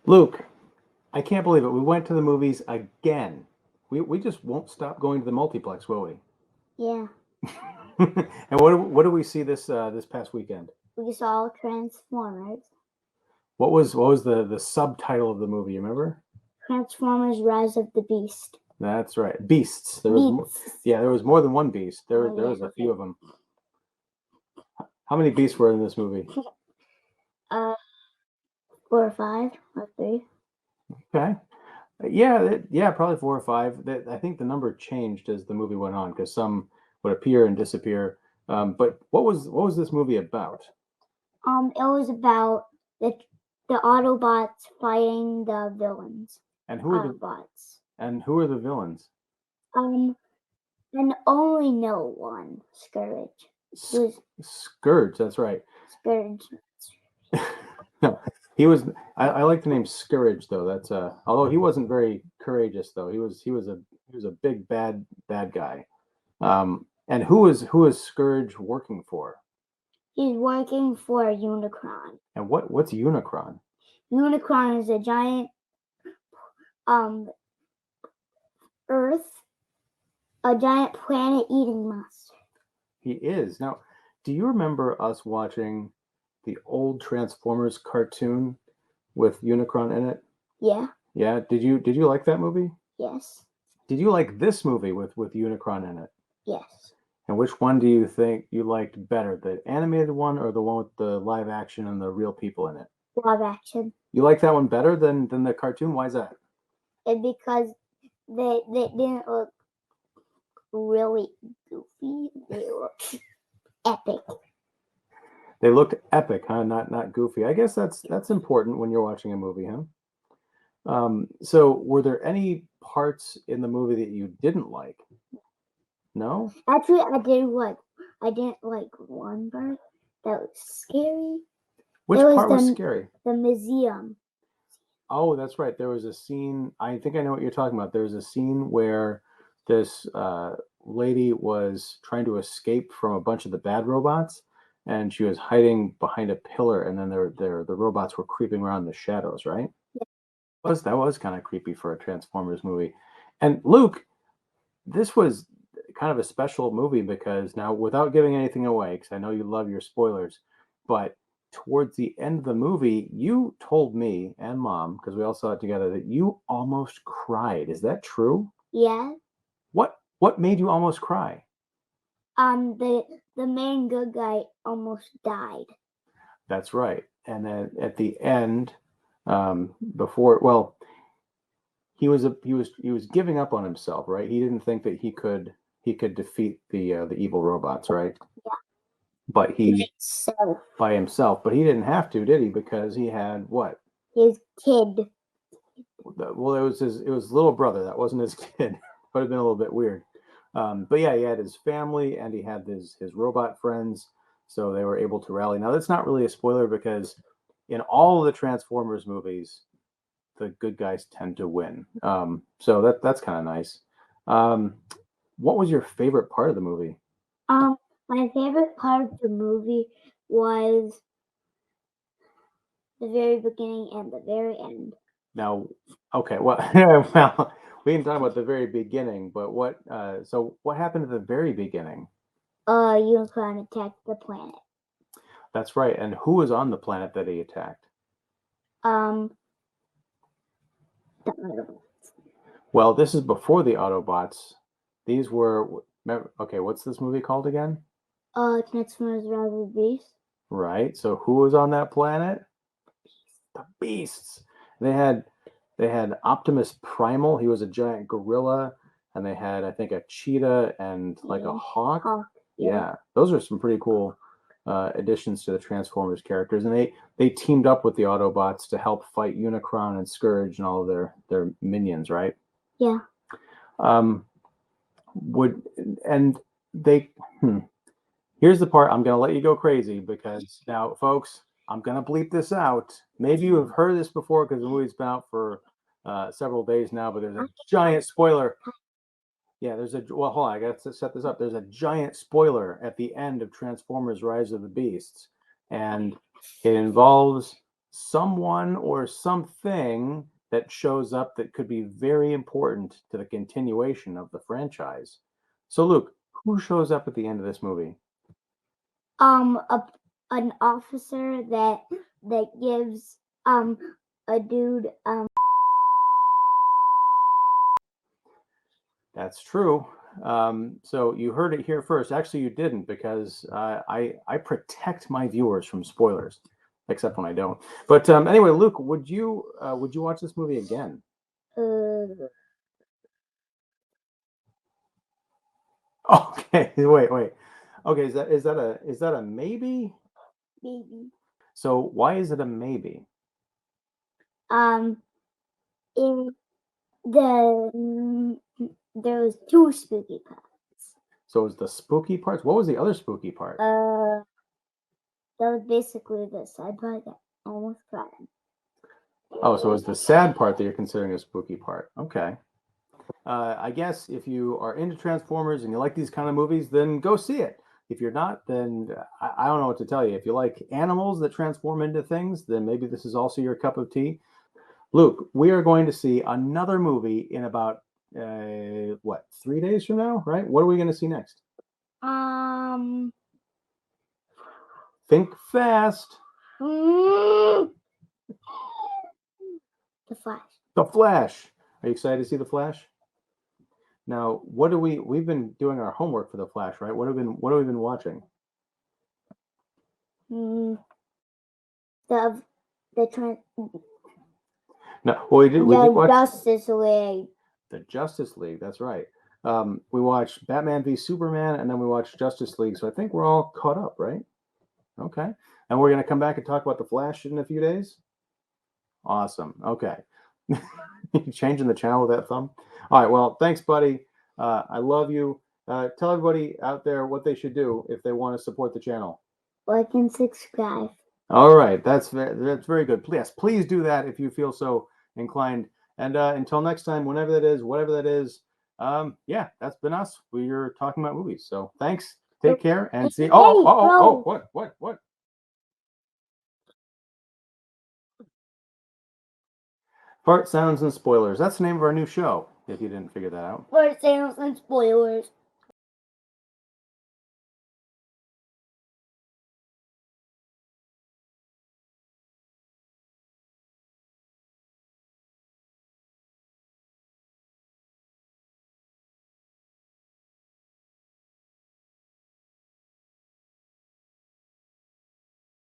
Luke, I can't believe it. We went to the movies again. We just won't stop going to the multiplex, will we? Yeah, And what do we see this past weekend? we saw Transformers. What was the subtitle of the movie? You remember? Transformers: Rise of the Beast. That's right, beasts. There was more than one beast. There was Yeah. a few of them. How many beasts were in this movie? 4 or 5 or 3. Okay. Yeah, probably four or five. I think the number changed as the movie went on because some would appear and disappear. But what was this movie about? It was about the Autobots fighting the villains. And who are Autobots. the villains? And only know one, Scourge. Scourge. That's right. Scourge. No, he was. I like the name Scourge though. That's although he wasn't very courageous though. He was a big bad guy. And who is Scourge working for? He's working for Unicron. And what's Unicron? Unicron is a giant a giant planet-eating monster. He is. Now, do you remember us watching the old Transformers cartoon with Unicron in it? Yeah. Yeah. Did you like that movie? Yes. Did you like this movie with Unicron in it? Yes. And which one do you think you liked better, the animated one or the one with the live action and the real people in it? Live action. You like that one better than the cartoon? Why is that? Because they didn't look really goofy. They looked epic. They looked epic, huh? Not goofy. I guess that's important when you're watching a movie, huh? So were there any parts in the movie that you didn't like? No? Actually, I didn't like one part that was scary. Which part was scary? The museum. Oh, that's right. There was a scene. I think I know what you're talking about. There was a scene where this lady was trying to escape from a bunch of the bad robots, and she was hiding behind a pillar, and then the robots were creeping around in the shadows, right? Yeah. That was kind of creepy for a Transformers movie. And Luke, this was kind of a special movie because now, without giving anything away, because I know you love your spoilers, but towards the end of the movie, you told me and Mom, because we all saw it together, that you almost cried. Is that true? Yeah. What made you almost cry? The main good guy almost died. That's right. And then at the end, before, well, he was giving up on himself, right? He didn't think that he could defeat the evil robots, right? Yeah. But by himself. But he didn't have to, did he? Because he had what? His kid. Well, it was his little brother. That wasn't his kid. Would have been a little bit weird. But yeah, he had his family and he had his robot friends, so they were able to rally. Now that's not really a spoiler because in all of the Transformers movies, the good guys tend to win. So that's kind of nice. What was your favorite part of the movie? My favorite part of the movie was the very beginning and the very end. Now, okay, well, well, we can talk about the very beginning, but so what happened at the very beginning? Unicron attacked the planet. That's right. And who was on the planet that he attacked? The Autobots. Well, this is before the Autobots. These were okay. What's this movie called again? Transformers: Rise of the Beast. Right. So who was on that planet? The Beasts. They had Optimus Primal. He was a giant gorilla, and they had, I think, a cheetah and like a hawk. Yeah, those are some pretty cool additions to the Transformers characters, and they teamed up with the Autobots to help fight Unicron and Scourge and all of their minions, right? Yeah. Here's the part I'm going to let you go crazy because now, folks, I'm going to bleep this out. Maybe you have heard this before because the movie's been out for several days now, but there's a giant spoiler. Yeah, well, hold on, I got to set this up. There's a giant spoiler at the end of Transformers: Rise of the Beasts, and it involves someone or something that shows up that could be very important to the continuation of the franchise. So, Luke, who shows up at the end of this movie? An officer that gives a dude That's true. So you heard it here first. Actually, you didn't, because I protect my viewers from spoilers, except when I don't. But anyway, Luke, would you watch this movie again? Okay, wait. Okay, is that a maybe? maybe. So why is it a maybe? In the there was two spooky parts. So it was the spooky parts. What was the other spooky part? That was basically the sad part that almost cried. Oh, so it was the sad part that you're considering a spooky part. Okay. I guess if you are into Transformers and you like these kind of movies, then go see it. If you're not, then I don't know what to tell you. If you like animals that transform into things, then maybe this is also your cup of tea. Luke, we are going to see another movie in about 3 days from now, right? What are we going to see next? Think fast. The Flash. The Flash. Are you excited to see The Flash? Now, we've been doing our homework for The Flash, right? What have we been watching? The No, well, we did watch Justice League. the Justice League. That's right. We watched Batman v Superman, and then we watched Justice League. So I think we're all caught up, right? Okay. And we're going to come back and talk about The Flash in a few days. Awesome. Okay. Changing the channel with that thumb. All right. Well, thanks, buddy. I love you. Tell everybody out there what they should do if they want to support the channel. Like and subscribe. All right. That's very good. Please do that if you feel so inclined. And until next time, whatever that is, yeah, that's been us. We're talking about movies. So thanks. Take care and see. What? Fart sounds and spoilers. That's the name of our new show, if you didn't figure that out. Fart sounds and spoilers.